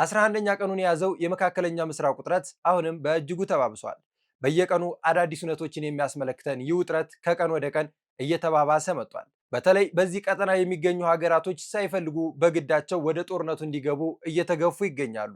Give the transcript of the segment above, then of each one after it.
11ኛ ቀኑን የያዘው የመካከለኛ ምስራቅ ውጥረት አሁንም በእጅጉ ተባብሷል። በየቀኑ አዳዲስ ሁነቶችን የሚያስመለክተን ይህ ውጥረት ከቀን ወደ ቀን እየተባባሰ መጥቷል። በተለይ በዚህ ቀጠና የሚገኙ ሀገራቶች ሳይፈልጉ በግዳቸው ወደ ጦርነቱ እንዲገቡ እየተገፉ ይገኛሉ።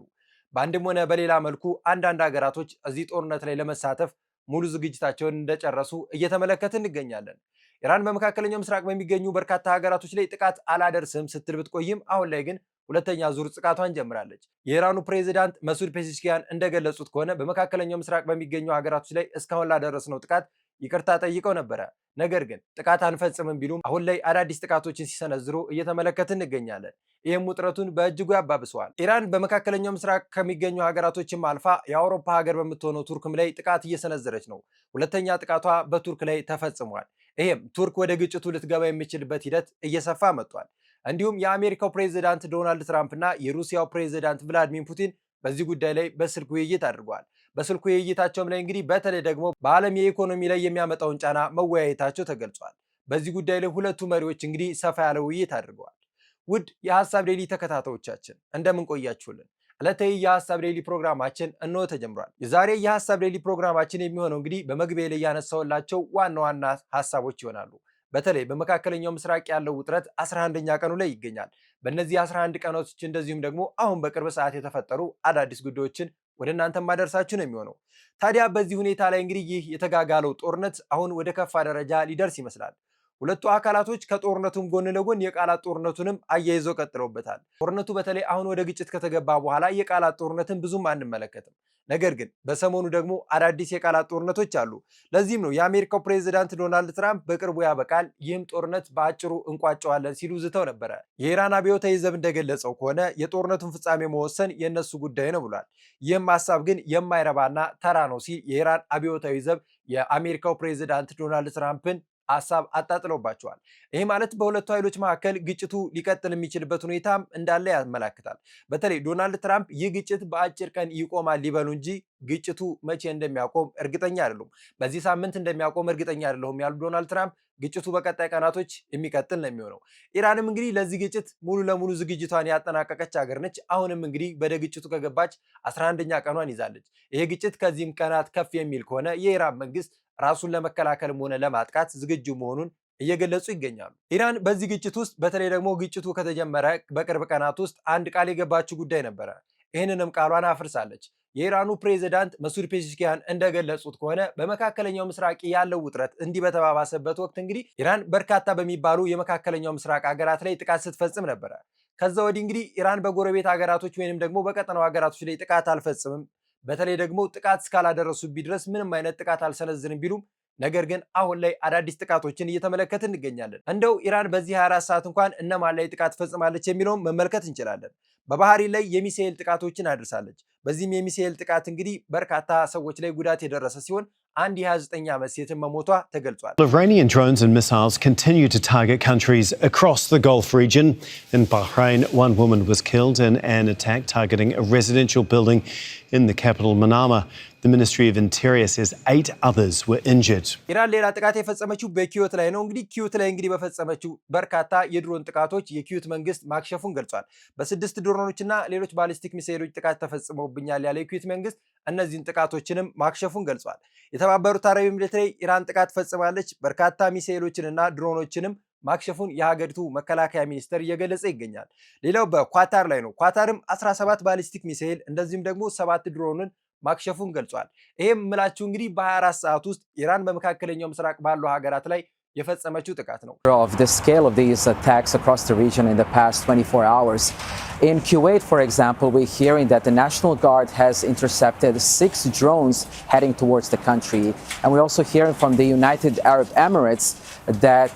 በአንድም ሆነ በሌላ መልኩ አንዳንድ ሀገራቶች እዚህ ጦርነት ላይ ለመሳተፍ ሙሉ ዝግጅታቸውን እንደጨረሱ እየተመለከትን እንገኛለን። ኢራን በመካከለኛው ምስራቅ በሚገኙ በርካታ ሀገራቶች ላይ ጥቃት አላደርስም ስትል ብትቆይም አሁን ላይ ግን ሁለተኛ ዙር ጥቃቷን ጀምራለች። የኢራኑ ፕሬዝዳንት መሱድ ፔዜሽኪያን እንደገለጹት ከሆነ በመካከለኛው ምስራቅ በሚገኙ ሀገራቶች ላይ እስካሁን ላደረስነው ጥቃት ይቅርታ ጠይቀው ነበረ። ነገር ግን ጥቃት አንፈጽምም ቢሉም አሁን ላይ አዳዲስ ጥቃቶችን ሲሰነዝሩ እየተመለከትን እንገኛለን። ይህም ውጥረቱን በእጅጉ ያባብሰዋል። ኢራን በመካከለኛው ምስራቅ ከሚገኙ ሀገራቶችም አልፋ የአውሮፓ ሀገር በምትሆነው ቱርክም ላይ ጥቃት እየሰነዘረች ነው። ሁለተኛ ጥቃቷ በቱርክ ላይ ተፈጽሟል። ይህም ቱርክ ወደ ግጭቱ ልትገባ የሚችልበት ሂደት እየሰፋ መጥቷል። እንዲሁም የአሜሪካው ፕሬዝዳንት ዶናልድ ትራምፕ እና የሩሲያው ፕሬዝዳንት ቭላዲሚር ፑቲን በዚህ ጉዳይ ላይ በስልክ ውይይት አድርገዋል። በስልክ ውይይታቸውም ላይ እንግዲህ በተለይ ደግሞ በዓለም የኢኮኖሚ ላይ የሚያመጣውን ጫና መወያየታቸው ተገልጿል። በዚህ ጉዳይ ላይ ሁለቱ መሪዎች እንግዲህ ሰፋ ያለ ውይይት አድርገዋል። ውድ የሐሳብ ዴይሊ ተከታታዮቻችን እንደምን ቆያችሁልን? ዕለታዊ የሐሳብ ዴይሊ ፕሮግራማችን እንሆ ተጀምሯል። የዛሬ የሐሳብ ዴይሊ ፕሮግራማችን የሚሆነው እንግዲህ በመግቢያ ላይ ያነሳውላቸው ዋና ዋና ሐሳቦች ይሆናሉ። በተለይ በመካከለኛው ምስራቅ ያለው ውጥረት 11ኛ ቀኑ ላይ ይገኛል። በእነዚህ 11 ቀኖች እንደዚሁም ደግሞ አሁን በቅርብ ሰዓት የተፈጠሩ አዳዲስ ጉዳዮችን ወደ እናንተ ማደርሳችሁ ነው የሚሆነው። ታዲያ በዚህ ሁኔታ ላይ እንግዲህ ይህ የተጋጋለው ጦርነት አሁን ወደ ከፋ ደረጃ ሊደርስ ይመስላል። ሁለቱ አካላቶች ከጦርነቱም ጎን ለጎን የቃላት ጦርነቱንም አያይዘው ቀጥለውበታል። ጦርነቱ በተለይ አሁን ወደ ግጭት ከተገባ በኋላ የቃላት ጦርነትን ብዙም አንመለከትም። ነገር ግን በሰሞኑ ደግሞ አዳዲስ የቃላት ጦርነቶች አሉ። ለዚህም ነው የአሜሪካው ፕሬዝዳንት ዶናልድ ትራምፕ በቅርቡ ያበቃል፣ ይህም ጦርነት በአጭሩ እንቋጨዋለን ሲሉ ዝተው ነበረ። የኢራን አብዮታዊ ዘብ እንደገለጸው ከሆነ የጦርነቱን ፍጻሜ መወሰን የእነሱ ጉዳይ ነው ብሏል። ይህም ሀሳብ ግን የማይረባና ተራ ነው ሲል የኢራን አብዮታዊ ዘብ የአሜሪካው ፕሬዝዳንት ዶናልድ ትራምፕን ሐሳብ አጣጥለውባቸዋል። ይህ ማለት በሁለቱ ኃይሎች መካከል ግጭቱ ሊቀጥል የሚችልበት ሁኔታም እንዳለ ያመላክታል። በተለይ ዶናልድ ትራምፕ ይህ ግጭት በአጭር ቀን ይቆማል ሊበሉ እንጂ ግጭቱ መቼ እንደሚያቆም እርግጠኛ አይደሉም። በዚህ ሳምንት እንደሚያቆም እርግጠኛ አይደለሁም ያሉ ዶናልድ ትራምፕ ግጭቱ በቀጣይ ቀናቶች የሚቀጥል ነው የሚሆነው። ኢራንም እንግዲህ ለዚህ ግጭት ሙሉ ለሙሉ ዝግጅቷን ያጠናቀቀች ሀገር ነች። አሁንም እንግዲህ ወደ ግጭቱ ከገባች 11ኛ ቀኗን ይዛለች። ይሄ ግጭት ከዚህም ቀናት ከፍ የሚል ከሆነ የኢራን መንግስት ራሱን ለመከላከልም ሆነ ለማጥቃት ዝግጁ መሆኑን እየገለጹ ይገኛሉ። ኢራን በዚህ ግጭት ውስጥ በተለይ ደግሞ ግጭቱ ከተጀመረ በቅርብ ቀናት ውስጥ አንድ ቃል የገባችው ጉዳይ ነበረ። ይህንንም ቃሏን አፍርሳለች። የኢራኑ ፕሬዝዳንት መሱድ ፔዜሽኪያን እንደገለጹት ከሆነ በመካከለኛው ምስራቅ ያለው ውጥረት እንዲህ በተባባሰበት ወቅት እንግዲህ ኢራን በርካታ በሚባሉ የመካከለኛው ምስራቅ ሀገራት ላይ ጥቃት ስትፈጽም ነበረ። ከዛ ወዲህ እንግዲህ ኢራን በጎረቤት ሀገራቶች ወይንም ደግሞ በቀጠናው ሀገራቶች ላይ ጥቃት አልፈጽምም፣ በተለይ ደግሞ ጥቃት እስካላደረሱብኝ ድረስ ምንም አይነት ጥቃት አልሰነዝርም ቢሉም ነገር ግን አሁን ላይ አዳዲስ ጥቃቶችን እየተመለከትን እንገኛለን። እንደው ኢራን በዚህ 24 ሰዓት እንኳን እነማን ላይ ጥቃት ፈጽማለች የሚለውን መመልከት እንችላለን። በባህሪ ላይ የሚሳኤል ጥቃቶችን አድርሳለች። በዚህም የሚሳኤል ጥቃት እንግዲህ በርካታ ሰዎች ላይ ጉዳት የደረሰ ሲሆን አንድ የ29 ዓመት ሴትን መሞቷ ተገልጿል። Iranian drones and missiles continue to target countries across the Gulf region. In Bahrain, one woman was killed in an attack targeting a residential building in the capital Manama. The Ministry of Interior says 8 others were injured. ኢራን ሌላ ጥቃት የፈጸመችው በኪዩት ላይ ነው። ኪዩት ላይ በፈጸመችው በርካታ የድሮን ጥቃቶች የኪዩት መንግስት ማክሸፉን ገልጿል። በ6 ድሮኖችና ሌሎች ባሊስቲክ ሚሳኤሎች ጥቃት ተፈጽመውብኛል ያለ የኪዩት መንግስት እነዚህን ጥቃቶችንም ማክሸፉን ገልጿል። የተባበሩት አረብ ኤሚሬት ላይ ኢራን ጥቃት ፈጽማለች፣ በርካታ ሚሳኤሎችንና ድሮኖችንም ማክሸፉን የሀገሪቱ መከላከያ ሚኒስቴር እየገለጸ ይገኛል። ሌላው በኳታር ላይ ነው። ኳታርም 17 ባሊስቲክ ሚሳኤል እንደዚሁም ደግሞ 7 ድሮንን ማክሸፉን ገልጿል። ይሄም ምላችሁ እንግዲህ በ24 ሰዓት ውስጥ ኢራን በመካከለኛው ምስራቅ ባሉ ሀገራት ላይ የፈጸመችው ጥቃት ነው። Of the scale of these attacks across the region in the past 24 hours. In Kuwait, for example, we're hearing that the National Guard has intercepted 6 drones heading towards the country. And we're also hearing from the United Arab Emirates that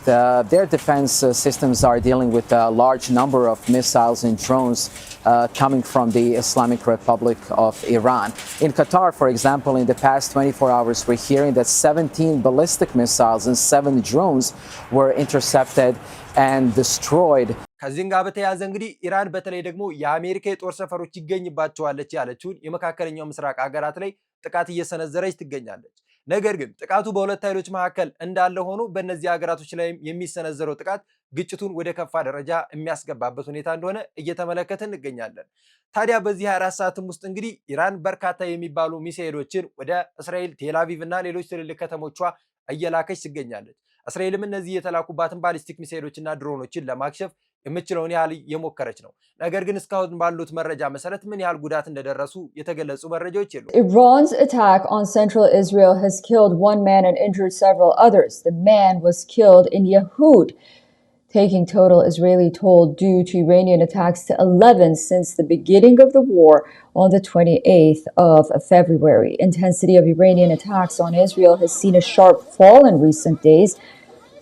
their defense systems are dealing with a large number of missiles and drones coming from the Islamic Republic of Iran. In Qatar, for example, in the past 24 hours, we're hearing that 17 ballistic missiles and 7 drones were intercepted and destroyed. ከዚህም ጋር በተያያዘ እንግዲህ ኢራን በተለይ ደግሞ የአሜሪካ የጦር ሰፈሮች ይገኝባቸዋለች ያለችውን የመካከለኛው ምስራቅ ሀገራት ላይ ጥቃት እየሰነዘረች ትገኛለች። ነገር ግን ጥቃቱ በሁለት ኃይሎች መካከል እንዳለ ሆኖ በእነዚህ ሀገራቶች ላይ የሚሰነዘረው ጥቃት ግጭቱን ወደ ከፋ ደረጃ የሚያስገባበት ሁኔታ እንደሆነ እየተመለከትን እንገኛለን። ታዲያ በዚህ 24 ሰዓትም ውስጥ እንግዲህ ኢራን በርካታ የሚባሉ ሚሳኤሎችን ወደ እስራኤል ቴልአቪቭ እና ሌሎች ትልልቅ ከተሞቿ እየላከች ትገኛለች። እስራኤልም እነዚህ የተላኩባትን ባሊስቲክ ሚሳኤሎችና ድሮኖችን ለማክሸፍ የምትችለውን ያህል የሞከረች ነው። ነገር ግን እስካሁን ባሉት መረጃ መሰረት ምን ያህል ጉዳት እንደደረሱ የተገለጹ መረጃዎች የሉም። Iran's attack on central Israel has killed one man and injured several others. The man was killed in Yehud, taking total Israeli toll due to Iranian attacks to 11 since the beginning of the war on the 28th of February. Intensity of Iranian attacks on Israel has seen a sharp fall in recent days.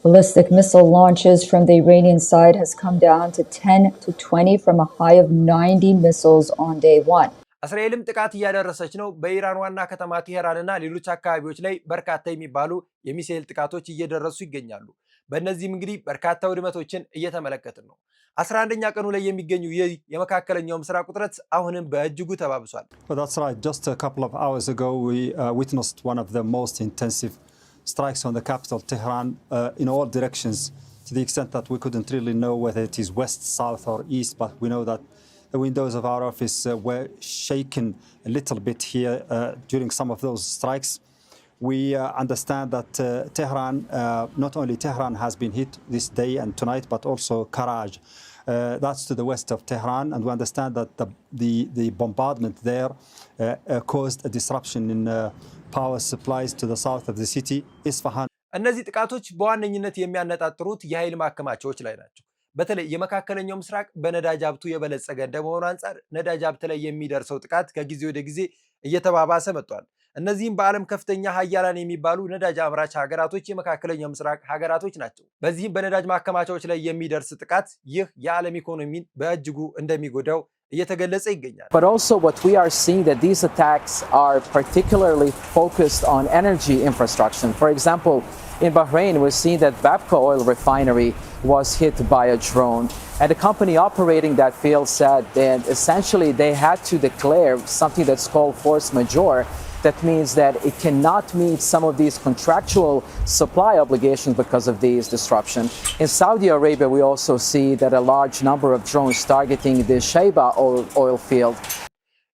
Ballistic missile launches from the Iranian side has come down to 10 to 20 from a high of 90 missiles on day one. እስራኤልም ጥቃት እያደረሰች ነው። በኢራን ዋና ከተማ ቴሄራንና ሌሎች አካባቢዎች ላይ በርካታ የሚባሉ የሚሳኤል ጥቃቶች እየደረሱ ይገኛሉ። በእነዚህም እንግዲህ በርካታ ውድመቶችን እየተመለከትን ነው። 11ኛ ቀኑ ላይ የሚገኙ የመካከለኛው ምስራቅ ውጥረት አሁንም በእጅጉ ተባብሷል። That's right. Just a couple of hours ago we witnessed one of the most intensive strikes on the capital Tehran in all directions, to the extent that we couldn't really know whether it is west, south or east, but we know that the windows of our office were shaken a little bit here during some of those strikes. We understand that Tehran, not only Tehran has been hit this day and tonight, but also Karaj. That's to the west of Tehran, and we understand that the bombardment there caused a disruption in power supplies to the south of the city, Isfahan. እነዚህ ጥቃቶች በዋነኝነት የሚያነጣጥሩት የኃይል ማከማቻዎች ላይ ናቸው። በተለይ የመካከለኛው ምስራቅ በነዳጅ ሀብቱ የበለጸገ እንደመሆኑ አንፃር ነዳጅ ሀብት ላይ የሚደርሰው ጥቃት ከጊዜ ወደ ጊዜ እየተባባሰ መጥቷል። እነዚህም በዓለም ከፍተኛ ሀያላን የሚባሉ ነዳጅ አምራች ሀገራቶች የመካከለኛው ምስራቅ ሀገራቶች ናቸው። በዚህም በነዳጅ ማከማቻዎች ላይ የሚደርስ ጥቃት ይህ የዓለም ኢኮኖሚን በእጅጉ እንደሚጎዳው እየተገለጸ ይገኛል። But also what we are seeing that these attacks are particularly focused on energy infrastructure. For example, in Bahrain, we're seeing that Babka oil refinery was hit by a drone. And the company operating that field said that essentially they had to declare something that's called force majeure. That means that it cannot meet some of these contractual supply obligations because of these disruptions. In Saudi Arabia, we also see that a large number of drones targeting the Shaiba oil field.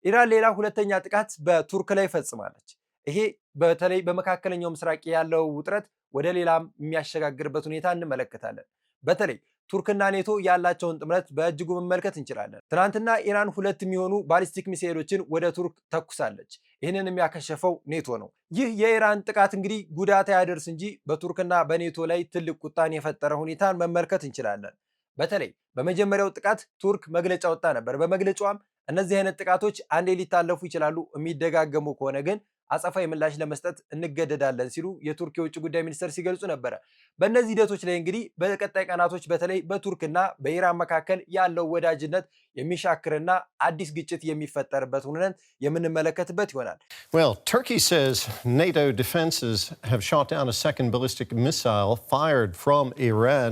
ኢራን ሌላ ሁለተኛ ጥቃት በቱርክ ላይ ፈጽማለች። ይሄ በተለይ በመካከለኛው ምስራቅ ያለው ውጥረት ወደ ሌላም የሚያሸጋግርበት ሁኔታ እንመለከታለን። በተለይ ቱርክና ኔቶ ያላቸውን ጥምረት በእጅጉ መመልከት እንችላለን። ትናንትና ኢራን ሁለት የሚሆኑ ባሊስቲክ ሚሳኤሎችን ወደ ቱርክ ተኩሳለች። ይህንን የሚያከሸፈው ኔቶ ነው። ይህ የኢራን ጥቃት እንግዲህ ጉዳት ያደርስ እንጂ በቱርክና በኔቶ ላይ ትልቅ ቁጣን የፈጠረ ሁኔታን መመልከት እንችላለን። በተለይ በመጀመሪያው ጥቃት ቱርክ መግለጫ ወጣ ነበር። በመግለጫዋም እነዚህ አይነት ጥቃቶች አንዴ ሊታለፉ ይችላሉ፣ የሚደጋገሙ ከሆነ ግን አጸፋዊ ምላሽ ለመስጠት እንገደዳለን ሲሉ የቱርክ የውጭ ጉዳይ ሚኒስትር ሲገልጹ ነበር። በእነዚህ ሂደቶች ላይ እንግዲህ በቀጣይ ቀናቶች በተለይ በቱርክና በኢራን መካከል ያለው ወዳጅነት የሚሻክርና አዲስ ግጭት የሚፈጠርበት ሁኔታን የምንመለከትበት ይሆናል። Well, Turkey says NATO defenses have shot down a second ballistic missile fired from Iran.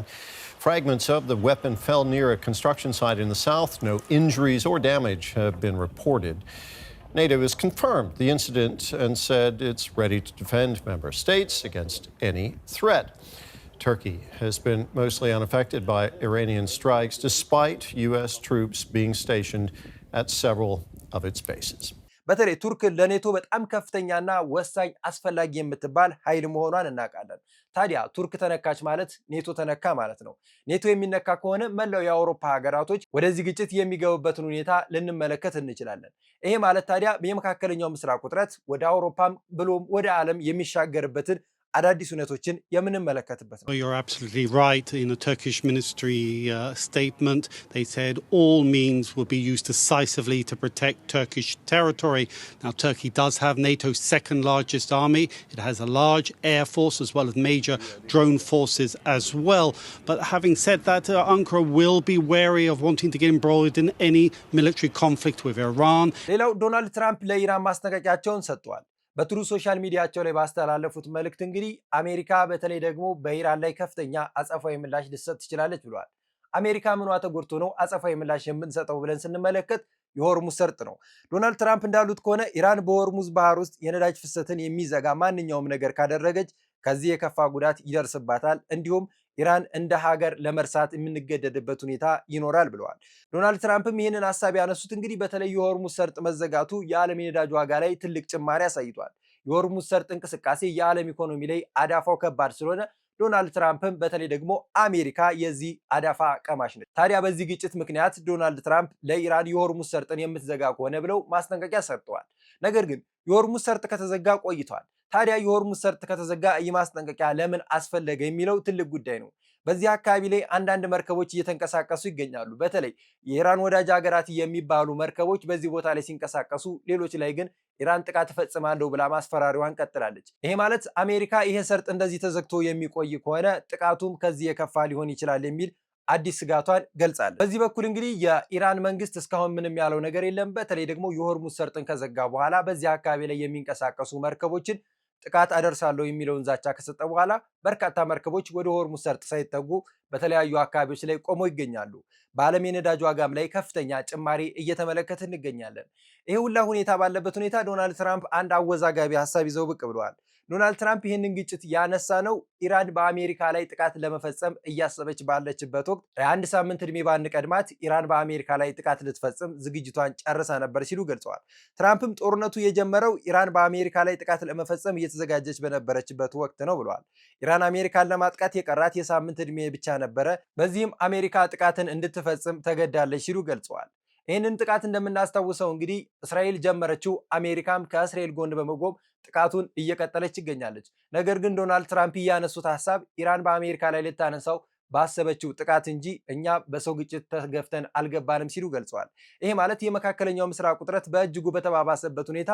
Fragments of the weapon fell near a construction site in the south. No injuries or damage have been reported. NATO has confirmed the incident and said it's ready to defend member states against any threat. Turkey has been mostly unaffected by Iranian strikes, despite U.S. troops being stationed at several of its bases. በተለይ ቱርክ ለኔቶ በጣም ከፍተኛና ወሳኝ አስፈላጊ የምትባል ኃይል መሆኗን እናውቃለን። ታዲያ ቱርክ ተነካች ማለት ኔቶ ተነካ ማለት ነው። ኔቶ የሚነካ ከሆነ መላው የአውሮፓ ሀገራቶች ወደዚህ ግጭት የሚገቡበትን ሁኔታ ልንመለከት እንችላለን። ይሄ ማለት ታዲያ የመካከለኛው ምስራቅ ውጥረት ወደ አውሮፓም ብሎም ወደ ዓለም የሚሻገርበትን አዳዲስ ሁኔታዎችን የምንመለከትበት ነው። You're absolutely right. In the Turkish ministry statement, they said all means will be used decisively to protect Turkish territory. Now, Turkey does have NATO's second largest army. It has a large air force as well as major drone forces as well. But having said that, Ankara will be wary of wanting to get embroiled in any military conflict with Iran. ሌላው ዶናልድ ትራምፕ ለኢራን ማስጠንቀቂያቸውን ሰጥተዋል። በትሩ ሶሻል ሚዲያቸው ላይ ባስተላለፉት መልእክት እንግዲህ አሜሪካ በተለይ ደግሞ በኢራን ላይ ከፍተኛ አጸፋዊ ምላሽ ልትሰጥ ትችላለች ብለዋል። አሜሪካ ምኗ ተጎድቶ ነው አጸፋዊ ምላሽ የምንሰጠው ብለን ስንመለከት የሆርሙዝ ሰርጥ ነው። ዶናልድ ትራምፕ እንዳሉት ከሆነ ኢራን በሆርሙዝ ባህር ውስጥ የነዳጅ ፍሰትን የሚዘጋ ማንኛውም ነገር ካደረገች ከዚህ የከፋ ጉዳት ይደርስባታል፣ እንዲሁም ኢራን እንደ ሀገር ለመርሳት የምንገደድበት ሁኔታ ይኖራል ብለዋል። ዶናልድ ትራምፕም ይህንን ሀሳብ ያነሱት እንግዲህ በተለይ የሆርሙዝ ሰርጥ መዘጋቱ የዓለም የነዳጅ ዋጋ ላይ ትልቅ ጭማሪ አሳይቷል። የሆርሙዝ ሰርጥ እንቅስቃሴ የዓለም ኢኮኖሚ ላይ አዳፋው ከባድ ስለሆነ ዶናልድ ትራምፕም በተለይ ደግሞ አሜሪካ የዚህ አዳፋ ቀማሽ ነች። ታዲያ በዚህ ግጭት ምክንያት ዶናልድ ትራምፕ ለኢራን የሆርሙዝ ሰርጥን የምትዘጋ ከሆነ ብለው ማስጠንቀቂያ ሰጥተዋል። ነገር ግን የሆርሙዝ ሰርጥ ከተዘጋ ቆይቷል። ታዲያ የሆርሙዝ ሰርጥ ከተዘጋ ይህ ማስጠንቀቂያ ለምን አስፈለገ የሚለው ትልቅ ጉዳይ ነው። በዚህ አካባቢ ላይ አንዳንድ መርከቦች እየተንቀሳቀሱ ይገኛሉ። በተለይ የኢራን ወዳጅ ሀገራት የሚባሉ መርከቦች በዚህ ቦታ ላይ ሲንቀሳቀሱ፣ ሌሎች ላይ ግን ኢራን ጥቃት እፈጽማለሁ ብላ ማስፈራሪዋን ቀጥላለች። ይሄ ማለት አሜሪካ ይሄ ሰርጥ እንደዚህ ተዘግቶ የሚቆይ ከሆነ ጥቃቱም ከዚህ የከፋ ሊሆን ይችላል የሚል አዲስ ስጋቷን ገልጻለች። በዚህ በኩል እንግዲህ የኢራን መንግስት እስካሁን ምንም ያለው ነገር የለም። በተለይ ደግሞ የሆርሙዝ ሰርጥን ከዘጋ በኋላ በዚህ አካባቢ ላይ የሚንቀሳቀሱ መርከቦችን ጥቃት አደርሳለሁ የሚለውን ዛቻ ከሰጠ በኋላ በርካታ መርከቦች ወደ ሆርሙዝ ሰርጥ ሳይጠጉ በተለያዩ አካባቢዎች ላይ ቆመው ይገኛሉ። በዓለም የነዳጅ ዋጋም ላይ ከፍተኛ ጭማሪ እየተመለከት እንገኛለን። ይህ ሁላ ሁኔታ ባለበት ሁኔታ ዶናልድ ትራምፕ አንድ አወዛጋቢ ሀሳብ ይዘው ብቅ ብለዋል። ዶናልድ ትራምፕ ይህንን ግጭት ያነሳ ነው ኢራን በአሜሪካ ላይ ጥቃት ለመፈጸም እያሰበች ባለችበት ወቅት የአንድ ሳምንት ዕድሜ ባንቀድማት ኢራን በአሜሪካ ላይ ጥቃት ልትፈጽም ዝግጅቷን ጨርሳ ነበር ሲሉ ገልጸዋል። ትራምፕም ጦርነቱ የጀመረው ኢራን በአሜሪካ ላይ ጥቃት ለመፈጸም እየተዘጋጀች በነበረችበት ወቅት ነው ብለዋል። ኢራን አሜሪካን ለማጥቃት የቀራት የሳምንት ዕድሜ ብቻ ነበረ፣ በዚህም አሜሪካ ጥቃትን እንድትፈጽም ተገዳለች ሲሉ ገልጸዋል። ይህንን ጥቃት እንደምናስታውሰው እንግዲህ እስራኤል ጀመረችው፣ አሜሪካም ከእስራኤል ጎን በመቆም ጥቃቱን እየቀጠለች ይገኛለች። ነገር ግን ዶናልድ ትራምፕ ያነሱት ሀሳብ ኢራን በአሜሪካ ላይ ልታነሳው ባሰበችው ጥቃት እንጂ እኛ በሰው ግጭት ተገፍተን አልገባንም ሲሉ ገልጸዋል። ይሄ ማለት የመካከለኛው ምስራቅ ውጥረት በእጅጉ በተባባሰበት ሁኔታ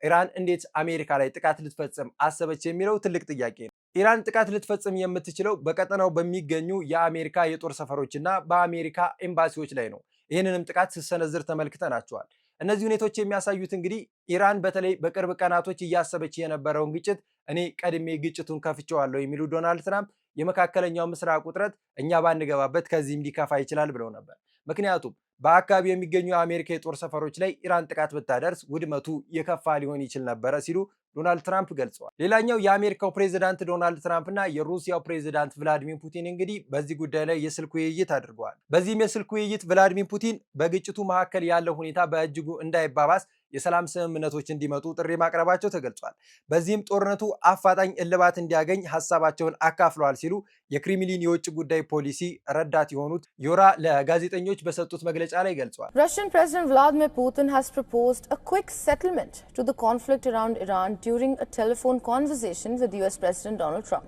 ኢራን እንዴት አሜሪካ ላይ ጥቃት ልትፈጽም አሰበች የሚለው ትልቅ ጥያቄ ነው። ኢራን ጥቃት ልትፈጽም የምትችለው በቀጠናው በሚገኙ የአሜሪካ የጦር ሰፈሮችና በአሜሪካ ኤምባሲዎች ላይ ነው። ይህንንም ጥቃት ስትሰነዝር ተመልክተናቸዋል። እነዚህ ሁኔታዎች የሚያሳዩት እንግዲህ ኢራን በተለይ በቅርብ ቀናቶች እያሰበች የነበረውን ግጭት እኔ ቀድሜ ግጭቱን ከፍቼዋለሁ የሚሉ ዶናልድ ትራምፕ የመካከለኛው ምስራቅ ውጥረት እኛ ባንገባበት ከዚህም ሊከፋ ይችላል ብለው ነበር። ምክንያቱም በአካባቢው የሚገኙ የአሜሪካ የጦር ሰፈሮች ላይ ኢራን ጥቃት ብታደርስ ውድመቱ የከፋ ሊሆን ይችል ነበረ ሲሉ ዶናልድ ትራምፕ ገልጸዋል። ሌላኛው የአሜሪካው ፕሬዚዳንት ዶናልድ ትራምፕ እና የሩሲያው ፕሬዚዳንት ቭላዲሚር ፑቲን እንግዲህ በዚህ ጉዳይ ላይ የስልክ ውይይት አድርገዋል። በዚህም የስልክ ውይይት ቭላዲሚር ፑቲን በግጭቱ መካከል ያለው ሁኔታ በእጅጉ እንዳይባባስ የሰላም ስምምነቶች እንዲመጡ ጥሪ ማቅረባቸው ተገልጿል። በዚህም ጦርነቱ አፋጣኝ እልባት እንዲያገኝ ሀሳባቸውን አካፍለዋል ሲሉ የክሬምሊን የውጭ ጉዳይ ፖሊሲ ረዳት የሆኑት ዮራ ለጋዜጠኞች በሰጡት መግለጫ ላይ ገልጿል። Russian President Vladimir Putin has proposed a quick settlement to the conflict around Iran during a telephone conversation with US President Donald Trump.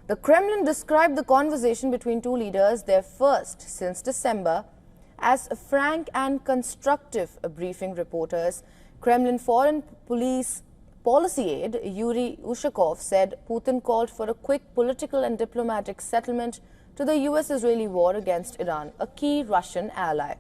The Kremlin described the conversation between two leaders, their first since December, as frank and constructive, briefing reporters. Kremlin Foreign Policy aide Yuri Ushakov said Putin called for a quick political and diplomatic settlement to the US-Israeli war against Iran, a key Russian ally.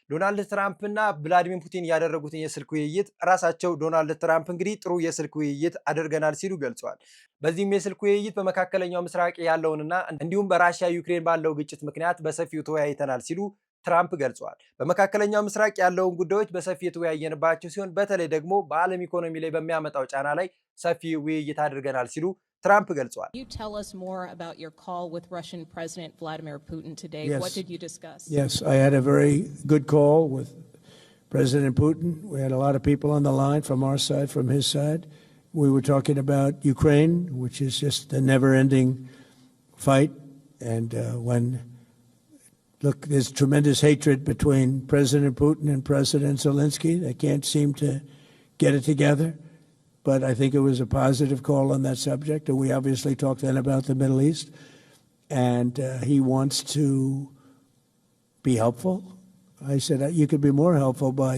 ዶናልድ ትራምፕ እና ቭላዲሚር ፑቲን ያደረጉትን የስልክ ውይይት ራሳቸው ዶናልድ ትራምፕ እንግዲህ ጥሩ የስልክ ውይይት አድርገናል ሲሉ ገልጸዋል። በዚህም የስልክ ውይይት በመካከለኛው ምስራቅ ያለውንና እንዲሁም በራሽያ ዩክሬን ባለው ግጭት ምክንያት በሰፊው ተወያይተናል ሲሉ ትራምፕ ገልጸዋል። በመካከለኛው ምስራቅ ያለውን ጉዳዮች በሰፊ የተወያየንባቸው ሲሆን በተለይ ደግሞ በዓለም ኢኮኖሚ ላይ በሚያመጣው ጫና ላይ ሰፊ ውይይት አድርገናል ሲሉ ትራምፕ ገልጸዋል። You tell us more about your call with Russian President Vladimir Putin today. Yes. What did you discuss? Yes, I had a very good call with President Putin. We had a lot of people on the line from our side, from his side. We were talking about Ukraine, which is just a never-ending fight. And look, there's tremendous hatred between President Putin and President Zelensky. They can't seem to get it together. But I think it was a positive call on that subject. And we obviously talked then about the Middle East. And he wants to be helpful. I said, you could be more helpful by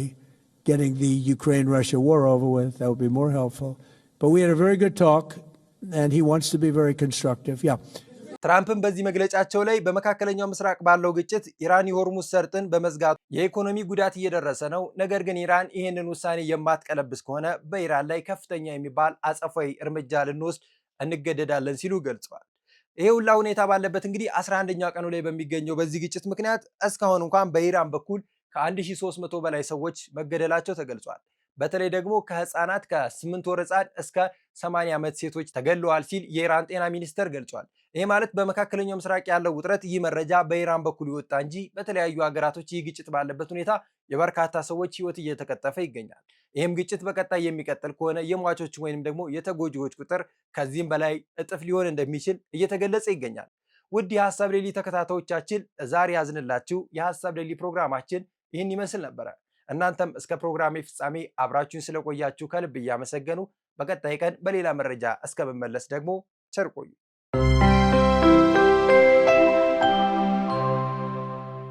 getting the Ukraine-Russia war over with. That would be more helpful. But we had a very good talk, and he wants to be very constructive. Yeah. ትራምፕም በዚህ መግለጫቸው ላይ በመካከለኛው ምስራቅ ባለው ግጭት ኢራን የሆርሙዝ ሰርጥን በመዝጋቱ የኢኮኖሚ ጉዳት እየደረሰ ነው፣ ነገር ግን ኢራን ይህንን ውሳኔ የማትቀለብስ ከሆነ በኢራን ላይ ከፍተኛ የሚባል አጸፋዊ እርምጃ ልንወስድ እንገደዳለን ሲሉ ገልጸዋል። ይሄ ሁላ ሁኔታ ባለበት እንግዲህ 11ኛው ቀኑ ላይ በሚገኘው በዚህ ግጭት ምክንያት እስካሁን እንኳን በኢራን በኩል ከ1300 በላይ ሰዎች መገደላቸው ተገልጿል። በተለይ ደግሞ ከህፃናት ከ8 ወር ህፃን እስከ 80 ዓመት ሴቶች ተገድለዋል ሲል የኢራን ጤና ሚኒስቴር ገልጿል። ይህ ማለት በመካከለኛው ምስራቅ ያለው ውጥረት ይህ መረጃ በኢራን በኩል ይወጣ እንጂ በተለያዩ ሀገራቶች ይህ ግጭት ባለበት ሁኔታ የበርካታ ሰዎች ህይወት እየተቀጠፈ ይገኛል። ይህም ግጭት በቀጣይ የሚቀጥል ከሆነ የሟቾች ወይንም ደግሞ የተጎጂዎች ቁጥር ከዚህም በላይ እጥፍ ሊሆን እንደሚችል እየተገለጸ ይገኛል። ውድ የሀሳብ ሌሊ ተከታታዮቻችን ዛሬ ያዝንላችሁ የሀሳብ ሌሊ ፕሮግራማችን ይህን ይመስል ነበረ። እናንተም እስከ ፕሮግራሜ ፍጻሜ አብራችሁን ስለቆያችሁ ከልብ እያመሰገኑ በቀጣይ ቀን በሌላ መረጃ እስከመመለስ ደግሞ ቸር ቆዩ።